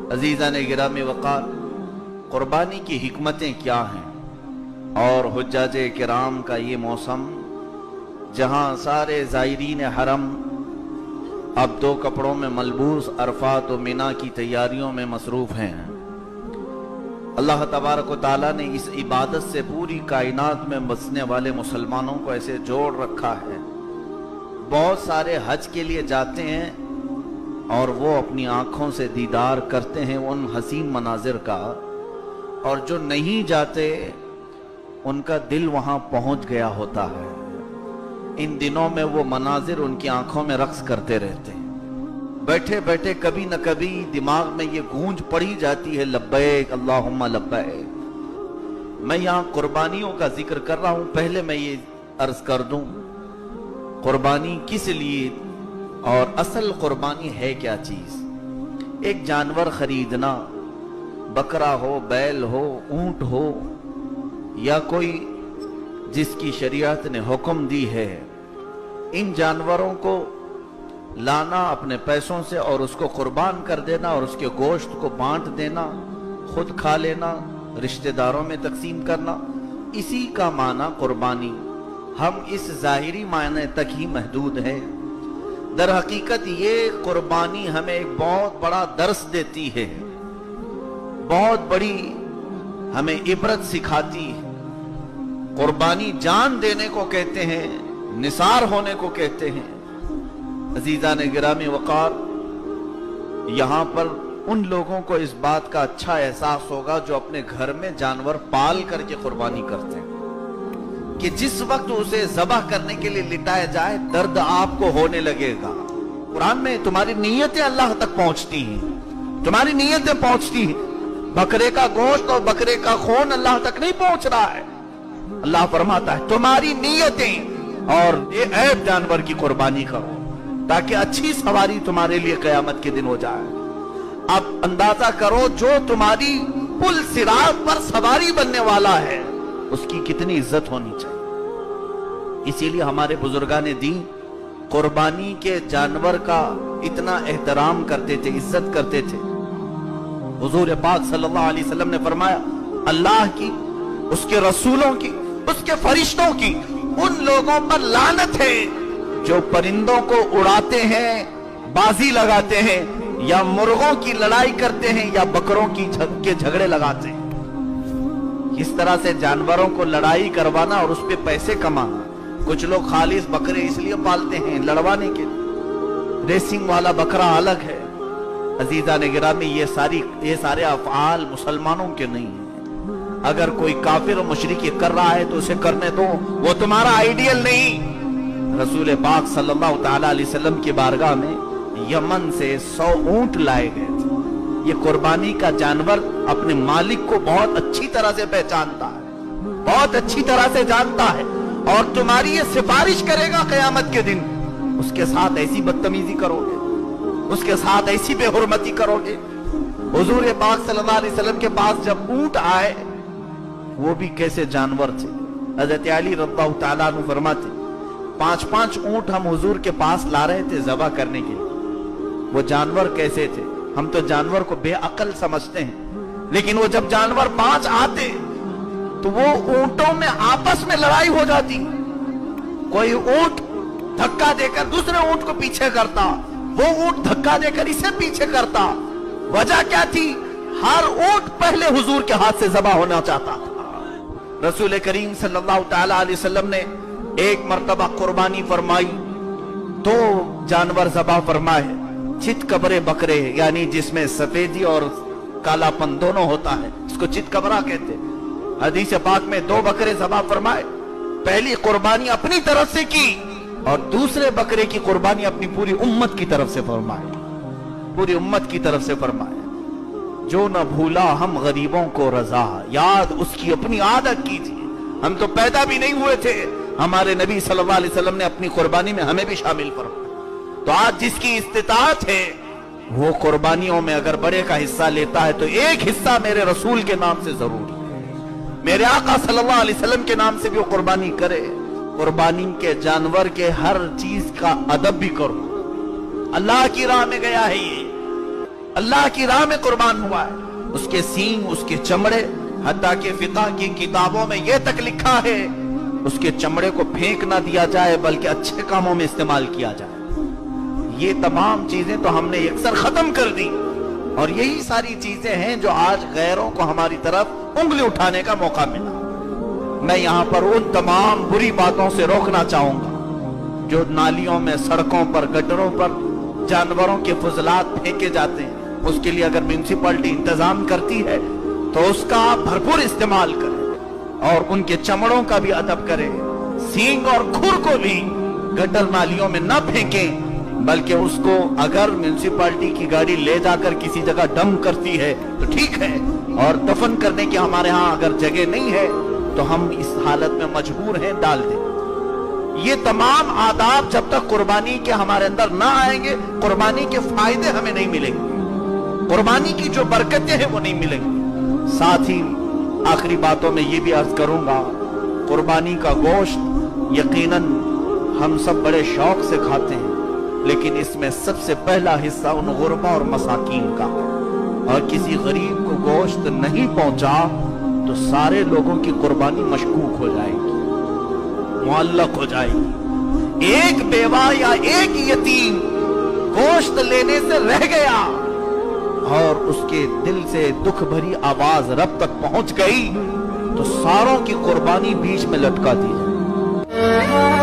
अजीज़ान गिरामी वक़ार, क़ुरबानी की हिकमतें क्या हैं और हुज्जाजे किराम का ये मौसम जहाँ सारे ज़ायरीन हरम अब दो कपड़ों में मलबूस अरफात व मिना की तैयारियों में मसरूफ़ हैं। अल्लाह तबारक व तआला ने इस इबादत से पूरी कायनात में बसने वाले मुसलमानों को ऐसे जोड़ रखा है। बहुत सारे हज के लिए जाते हैं और वो अपनी आंखों से दीदार करते हैं उन हसीन मनाजिर का, और जो नहीं जाते उनका दिल वहां पहुंच गया होता है। इन दिनों में वो मनाजिर उनकी आंखों में रक्स करते रहते हैं। बैठे बैठे कभी न कभी दिमाग में ये गूंज पड़ी जाती है, लब्बैक अल्लाहुम्मा लब्बैक। मैं यहाँ कुर्बानियों का जिक्र कर रहा हूं। पहले मैं ये अर्ज कर दूं, कुर्बानी किस लिए और असल कुर्बानी है क्या चीज। एक जानवर खरीदना, बकरा हो, बैल हो, ऊंट हो, या कोई जिसकी शरीयत ने हुक्म दी है, इन जानवरों को लाना अपने पैसों से और उसको कुर्बान कर देना और उसके गोश्त को बांट देना, खुद खा लेना, रिश्तेदारों में तकसीम करना, इसी का माना कुर्बानी। हम इस जाहिरी मायने तक ही महदूद है। दर हकीकत ये कुर्बानी हमें एक बहुत बड़ा दर्स देती है, बहुत बड़ी हमें इबरत सिखाती है। कुर्बानी जान देने को कहते हैं, निसार होने को कहते हैं। अजीज़ान गिरामी वक़ार, यहाँ पर उन लोगों को इस बात का अच्छा एहसास होगा जो अपने घर में जानवर पाल करके कुर्बानी करते हैं कि जिस वक्त उसे ज़बह करने के लिए लिटाया जाए दर्द आपको होने लगेगा। कुरान में तुम्हारी नीयतें अल्लाह तक पहुंचती हैं, तुम्हारी नीयतें पहुंचती हैं। बकरे का गोश्त और बकरे का खून अल्लाह तक नहीं पहुंच रहा है। अल्लाह फरमाता है तुम्हारी नीयतें और ये ऐब जानवर की कुर्बानी करो ताकि अच्छी सवारी तुम्हारे लिए क़यामत के दिन हो जाए। अब अंदाजा करो जो तुम्हारी पुल सिरात पर सवारी बनने वाला है उसकी कितनी इज्जत होनी चाहिए। इसीलिए हमारे बुजुर्गान दीन कुर्बानी के जानवर का इतना एहतराम करते थे, इज्जत करते थे। हुजूर पाक सल्लल्लाहु अलैहि वसल्लम ने फरमाया, अल्लाह की, उसके रसूलों की, उसके फरिश्तों की उन लोगों पर लानत है जो परिंदों को उड़ाते हैं, बाजी लगाते हैं, या मुर्गों की लड़ाई करते हैं, या बकरों के झगड़े लगाते हैं। इस तरह से जानवरों को लड़ाई करवाना और उस पे पैसे कमाना। कुछ लोग खालिस बकरे इसलिए पालते हैं लड़वाने के लिए, रेसिंग वाला बकरा अलग है। अजीज़ान गिरामी, ये सारे अफ़आल मुसलमानों के नहीं हैं। अगर कोई काफिर और मुशरिक कर रहा है तो उसे करने दो, वो तुम्हारा आइडियल नहीं। रसूल पाक सल्लल्लाहु तआला अलैहि वसल्लम की बारगाह में यमन से 100 ऊंट लाए गए थे। ये कुर्बानी का जानवर अपने मालिक को बहुत अच्छी तरह से पहचानता है, बहुत अच्छी तरह से जानता है, और तुम्हारी ये सिफारिश करेगा क़यामत के दिन। उसके साथ ऐसी बदतमीजी करोगे, उसके साथ ऐसी बेहुरमती करोगे। हुजूर पाक सल्लल्लाहु अलैहि वसल्लम के पास जब ऊंट आए, वो भी कैसे जानवर थे। हज़रत अली रज़ियल्लाहु तआला अन्हु फरमाते, 5-5 ऊंट हम हुजूर के पास ला रहे थे ज़बह करने के लिए। वो जानवर कैसे थे? हम तो जानवर को बेअक्ल समझते हैं, लेकिन वो जब जानवर 5 आते तो वो ऊंटों में आपस में लड़ाई हो जाती। कोई ऊंट धक्का देकर दूसरे ऊंट को पीछे करता, वो ऊंट धक्का देकर इसे पीछे करता। वजह क्या थी? हर ऊंट पहले हुजूर के हाथ से ज़बह होना चाहता था। रसूल करीम सल्लल्लाहु तआला अलैहि वसल्लम ने एक मर्तबा कुर्बानी फरमाई, 2 जानवर ज़बह फरमाए, चित कबरे बकरे, यानी जिसमें सफेदी और कालापन दोनों होता है, इसको चित कबरा कहते हैं। हदीस पाक में 2 बकरे ज़बह फरमाए। पहली कुर्बानी अपनी तरफ से की और दूसरे बकरे की कुर्बानी अपनी पूरी उम्मत की तरफ से फरमाए, पूरी उम्मत की तरफ से फरमाए। जो न भूला हम गरीबों को रजा, याद उसकी अपनी आदत कीजिए। हम तो पैदा भी नहीं हुए थे, हमारे नबी सल्लल्लाहु अलैहि वसल्लम ने अपनी कुर्बानी में हमें भी शामिल फरमाया। तो आज जिसकी इस्तिताअत है वो कुर्बानियों में अगर बड़े का हिस्सा लेता है तो एक हिस्सा मेरे रसूल के नाम से जरूर है, मेरे आका सल्लल्लाहु अलैहि वसल्लम के नाम से भी वो कुर्बानी करे। कुर्बानी के जानवर के हर चीज का अदब भी करो। अल्लाह की राह में गया है ये, اللہ کی راہ میں قربان ہوا ہے، اس کے سینگ، اس کے چمڑے، حتیٰ کہ فقہ کی کتابوں میں یہ تک لکھا ہے اس کے چمڑے کو پھینک نہ دیا جائے بلکہ اچھے کاموں میں استعمال کیا جائے۔ یہ تمام چیزیں تو ہم نے یکسر ختم کر دی، اور یہی ساری چیزیں ہیں جو آج غیروں کو ہماری طرف انگلی اٹھانے کا موقع ملا۔ میں یہاں پر ان تمام بری باتوں سے روکنا چاہوں گا جو نالیوں میں، سڑکوں پر، گٹروں پر جانوروں کے فضلات پھینکے جاتے ہیں۔ اس کے لیے اگر میونسپلٹی انتظام کرتی ہے تو اس کا آپ بھرپور استعمال کریں اور ان کے چمڑوں کا بھی ادب کریں، سینگ اور کھر کو بھی گٹر نالیوں میں نہ پھینکیں، بلکہ اس کو اگر میونسپلٹی کی گاڑی لے جا کر کسی جگہ ڈمپ کرتی ہے تو ٹھیک ہے، اور دفن کرنے کی ہمارے ہاں اگر جگہ نہیں ہے تو ہم اس حالت میں مجبور ہیں ڈال دیں۔ یہ تمام آداب جب تک قربانی کے ہمارے اندر نہ آئیں گے، قربانی کے فائدے ہمیں نہیں ملیں گے، قربانی کی جو برکتیں ہیں وہ نہیں ملیں گی۔ ساتھ ہی آخری باتوں میں یہ بھی عرض کروں گا، قربانی کا گوشت یقیناً ہم سب بڑے شوق سے کھاتے ہیں، لیکن اس میں سب سے پہلا حصہ ان غربا اور مساکین کا، اور کسی غریب کو گوشت نہیں پہنچا تو سارے لوگوں کی قربانی مشکوک ہو جائے گی، معلق ہو جائے گی۔ ایک بیوہ یا ایک یتیم گوشت لینے سے رہ گیا اور اس کے دل سے دکھ بھری آواز رب تک پہنچ گئی تو ساروں کی قربانی بیچ میں لٹکا دی جائے۔